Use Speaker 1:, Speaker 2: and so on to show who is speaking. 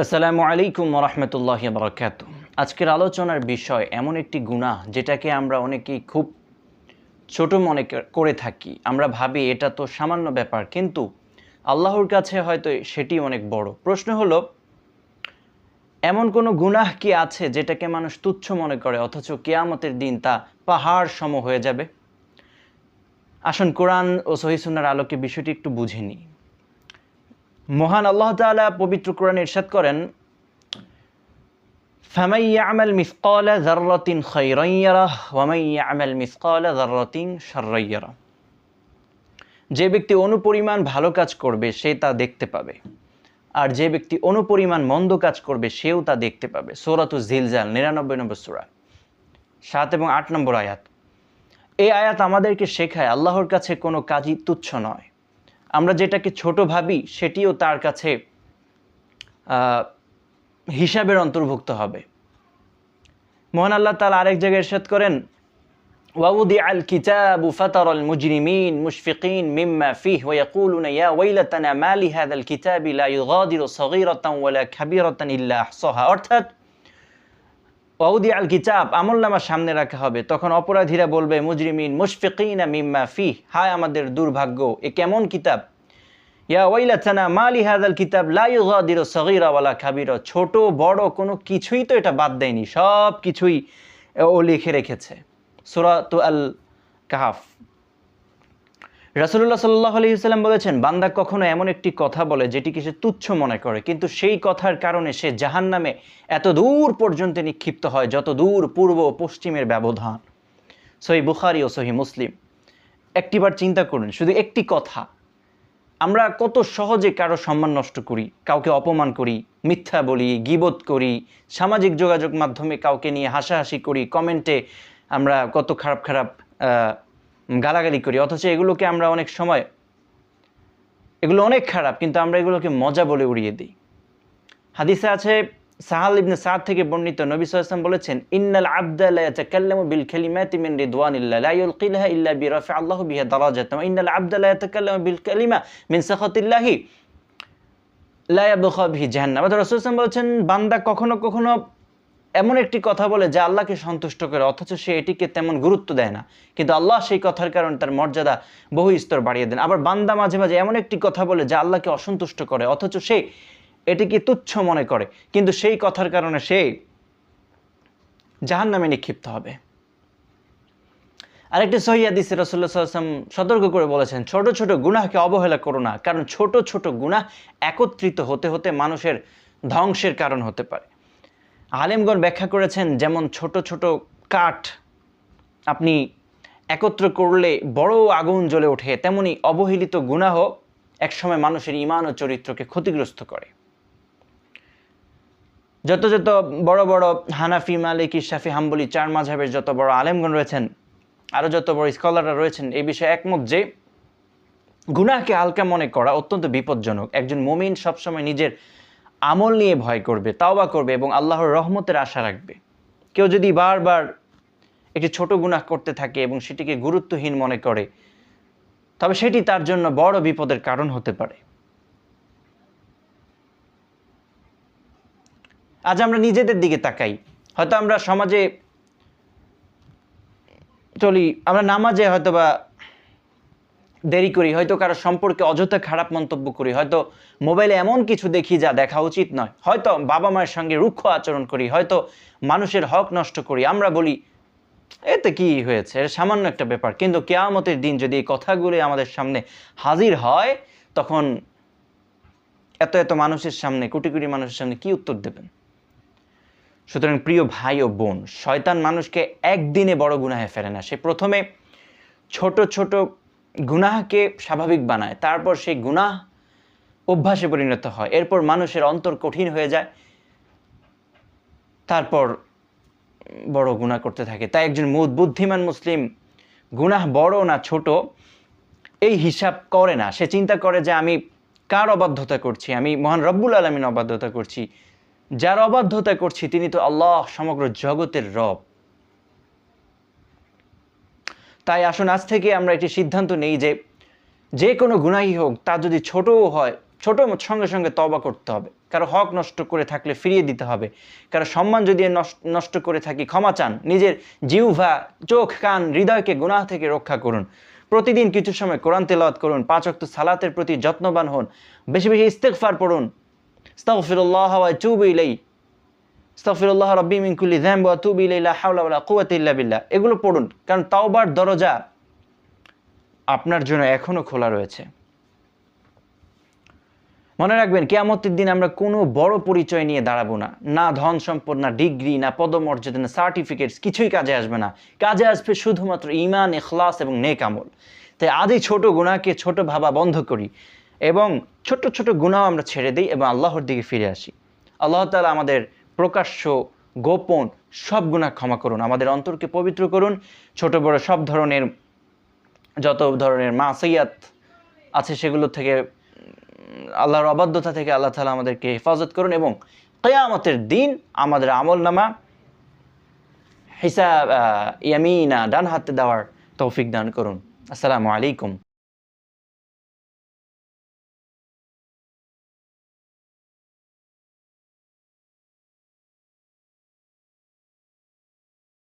Speaker 1: আসসালামু আলাইকুম ওয়া রাহমাতুল্লাহি ওয়া বারাকাতুহু। আজকের আলোচনার বিষয় এমন একটি গুনাহ যেটাকে আমরা অনেকেই খুব ছোট মনে করে থাকি। আমরা ভাবি এটা তো সামান্য ব্যাপার, কিন্তু আল্লাহর কাছে হয়তো সেটি অনেক বড়। প্রশ্ন হলো, এমন কোনো গুনাহ কি আছে যেটাকে মানুষ তুচ্ছ মনে করে অথচ কিয়ামতের দিন তা পাহাড় সম হয়ে যাবে? আসুন কোরআন ও সহিহ সুন্নাহর আলোকে বিষয়টি একটু বুঝে নিই। মহান আল্লাহ তাআলা পবিত্র কোরআনে ইরশাদ করেন, فَمَن يَعْمَلْ مِثْقَالَ ذَرَّةٍ خَيْرًا يَرَهُ وَمَن يَعْمَلْ مِثْقَالَ ذَرَّةٍ شَرًّا يَرَهُ। যে ব্যক্তি অনুপরিমাণ ভালো কাজ করবে সে তা দেখতে পাবে, আর যে ব্যক্তি অনুপরিমাণ মন্দ কাজ করবে সেও তা দেখতে পাবে। সূরাতুজ জিলজাল 99 নম্বর সূরা 7 এবং 8 নম্বর আয়াত। এই আয়াত আমাদেরকে শেখায় আল্লাহর কাছে কোনো কাজই তুচ্ছ নয়। আমরা যেটাকে ছোট ভাবি সেটিও তার কাছে হিসাবের অন্তর্ভুক্ত হবে। মহান আল্লাহ তাআলা আরেক জায়গায় ইরশাদ করেন, وَوُضِعَ الْكِتَابُ فَتَرَى الْمُجْرِمِينَ مُشْفِقِينَ مِمَّا فِيهِ وَيَقُولُونَ يَا وَيْلَتَنَا مَا لِهَذَا الْكِتَابِ لَا يُغَادِرُ صَغِيرَةً وَلَا كَبِيرَةً إِلَّا أَحْصَاهَا। অর্থাৎ ওয়াউদি আল কিতাব, আমলনামা সামনে রাখা হবে, তখন অপরাধীরা বলবে মুজরিমিন মুশফিকিনা মিম্মা ফিহ, হায় আমাদের দুর্ভাগ্য, এ কেমন কিতাব। ইয়া ওয়াইলাতানা মা লিহাযাল কিতাব লা ইউগাদিরু সগীরা ওয়ালা কাবীরা, ছোট বড় কোনো কিছুই তো এটা বাদ দেয়নি, সব কিছুই ও লিখে রেখেছে। সূরাতু আল কাহফ। রাসূলুল্লাহ সাল্লাল্লাহু আলাইহি ওয়াসাল্লাম বলেছেন, বান্দা কখনো এমন একটি কথা বলে যেটিকে সে তুচ্ছ মনে করে, কিন্তু সেই কথার কারণে সে জাহান্নামে এত দূর পর্যন্ত নিক্ষিপ্ত হয় যত দূর পূর্ব ও পশ্চিমের ব্যবধান। সহিহ বুখারী ও সহিহ মুসলিম। একটিবার চিন্তা করুন, শুধু একটি কথা, আমরা কত সহজে কারো সম্মান নষ্ট করি, কাউকে অপমান করি, মিথ্যা বলি, গীবত করি, সামাজিক যোগাযোগ মাধ্যমে কাউকে নিয়ে হাসাহাসি করি, কমেন্টে আমরা কত খারাপ খারাপ গালাগালি করি, অথচ এগুলোকে আমরা অনেক সময়, এগুলো অনেক খারাপ, কিন্তু আমরা এগুলোকে মজা বলে উড়িয়ে দিই। হাদিসে আছে, সাহাল ইবনে সাদ থেকে বর্ণিত, নবী সাল্লাল্লাহু আলাইহি ওয়াসাল্লাম বলেছেন, ইন্নাল আবদা লা ইয়াতাকাল্লামু বিল কালিমাতি মিন রিদওয়ানিল্লাহ লা ইউলকিলহা ইল্লা বিরাফা আল্লাহু বিহা দারাজাতান ওয়া ইন্নাল আবদা লা ইয়াতাকাল্লামু বিল কালিমা মিন সাখাতিল্লাহি লা ইয়াবখা বিহি জাহান্নাম। রাসূল সাল্লাল্লাহু আলাইহি ওয়াসাল্লাম বলেছেন, বান্দা কখনো কখনো এমন একটি কথা বলে যা আল্লাহকে সন্তুষ্ট করে, অথচ সে এটিকে তেমন গুরুত্ব দেয় না, কিন্তু আল্লাহ সেই কথার কারণে তার মর্যাদা বহু স্তর বাড়িয়ে দেন। আবার বান্দা মাঝে মাঝে এমন একটি কথা বলে যা আল্লাহকে অসন্তুষ্ট করে, অথচ সে এটিকে তুচ্ছ মনে করে, কিন্তু সেই কথার কারণে সে জাহান্নামে নিক্ষিপ্ত হবে। আরেকটি সহিহ হাদিসে রাসূলুল্লাহ সাল্লাল্লাহু আলাইহি ওয়াসাল্লাম সতর্ক করে বলেছেন, ছোট ছোট গুনাহকে অবহেলা করো না, কারণ ছোট ছোট গুনাহ একত্রিত হতে হতে মানুষের ধ্বংসের কারণ হতে পারে। আলেমগণ ব্যাখ্যা করেছেন, যেমন ছোট ছোট কাঠ আপনি একত্র করলে বড় আগুন জ্বলে ওঠে, তেমনি অবহেলিত গুনাহ একসময় মানুষের ঈমান ও চরিত্রকে ক্ষতিগ্রস্ত করে। যত যত বড় বড় হানাফি, মালিকি, শাফি, হাম্বলি 4 মাযহাবের যত বড় আলেমগণ রয়েছেন, আরও যত বড় স্কলাররা রয়েছেন, এই বিষয়ে একমত যে গুনাহকে হালকা মনে করা অত্যন্ত বিপজ্জনক। একজন মুমিন সবসময় নিজের আমল নিয়ে ভয় করবে, তাওবা করবে এবং আল্লাহর রহমতের আশা রাখবে। কেউ যদি বারবার একটি ছোট গুনাহ করতে থাকে এবং সেটিকে গুরুত্বহীন মনে করে, তবে সেটি তার জন্য বড় বিপদের কারণ হতে পারে। আজ আমরা নিজেদের দিকে তাকাই, হয়তো আমরা সমাজে চলি, আমরা নামাজে হয়তোবা দেরি করি, হয়তো কারো সম্পর্কে অযথা খারাপ মন্তব্য করি, হয়তো মোবাইলে এমন কিছু দেখি যা দেখা উচিত নয়, হয়তো বাবা মায়ের সঙ্গে রুক্ষ আচরণ করি, হয়তো মানুষের হক নষ্ট করি। আমরা বলি এতে কি হয়েছে, সামান্য একটা ব্যাপার, কিন্তু কিয়ামতের দিন যদি এই কথাগুলি আমাদের সামনে হাজির হয়, তখন এত এত মানুষের সামনে, কোটি কোটি মানুষের সামনে কি উত্তর দেবেন? সুতরাং প্রিয় ভাই ও বোন, শয়তান মানুষকে একদিনে বড় গুনাহে ফেলে না। সে প্রথমে ছোট ছোট গুনাহকে স্বাভাবিক বানায়, তারপর সেই গুনাহ অভ্যাসে পরিণত হয়, এরপর মানুষের অন্তর কঠিন হয়ে যায়, তারপর বড় গুনাহ করতে থাকে। তাই একজন বুদ্ধিমান মুসলিম গুনাহ বড় না ছোট এই হিসাব করে না। সে চিন্তা করে যে আমি কার অবাধ্যতা করছি, আমি মহান রব্বুল আলামিন অবাধ্যতা করছি, যার অবাধ্যতা করছি তিনি তো আল্লাহ, সমগ্র জগতের রব। তাই আসুন আজ থেকে আমরা একটি সিদ্ধান্ত নেই যে যে কোনো গুনাহই হোক, তা যদি ছোটও হয় ছোট সঙ্গে সঙ্গে তওবা করতে হবে, কারো হক নষ্ট করে থাকলে ফিরিয়ে দিতে হবে, কারো সম্মান যদি নষ্ট করে থাকি ক্ষমা চান, নিজের জিহ্বা, চোখ, কান, হৃদয়কে গুনাহ থেকে রক্ষা করুন। প্রতিদিন কিছু সময় কোরআন তেলাওয়াত করুন, 5 ওয়াক্ত সালাতের প্রতি যত্নবান হন, বেশি বেশি ইস্তেগফার পড়ুন, আস্তাগফিরুল্লাহ ওয়া আতুবু ইলাইহি, আস্তাগফিরুল্লাহ রাব্বি মিন কুল্লি যামবি ওয়া আতুবু ইলাইহি, লা হাওলা ওয়া লা কুওয়াতা ইল্লা বিল্লাহ। এগুলো পড়ুন, কারণ তাওবার দরজা আপনার জন্য এখনো খোলা রয়েছে। মনে রাখবেন, কিয়ামতের দিন আমরা কোনো বড় পরিচয় নিয়ে দাঁড়াবো না, না ধন সম্পদ, না ডিগ্রি, না পদমর্যাদা, না সার্টিফিকেটস, কিছুই কাজে আসবে না। কাজে আসবে শুধুমাত্র ঈমান, ইখলাস এবং নেক আমল। তাই আজই ছোট গুনাহকে ছোট ভাবা বন্ধ করি এবং ছোট ছোট গুনাহ আমরা ছেড়ে দিই এবং আল্লাহর দিকে ফিরে আসি। আল্লাহ তাআলা আমাদের প্রকাশ্য গোপন সব গুনাহ ক্ষমা করুন, আমাদের অন্তরকে পবিত্র করুন, ছোট বড় সব ধরনের যত ধরনের মাসিয়াত আছে সেগুলো থেকে, আল্লাহর অবাধ্যতা থেকে আল্লাহ তাআলা আমাদেরকে হেফাজত করুন এবং কিয়ামতের দিন আমাদের আমলনামা হিসাব ইয়ামিনা, ডান হাতে দেওয়ার তৌফিক দান করুন। আসসালামু আলাইকুম।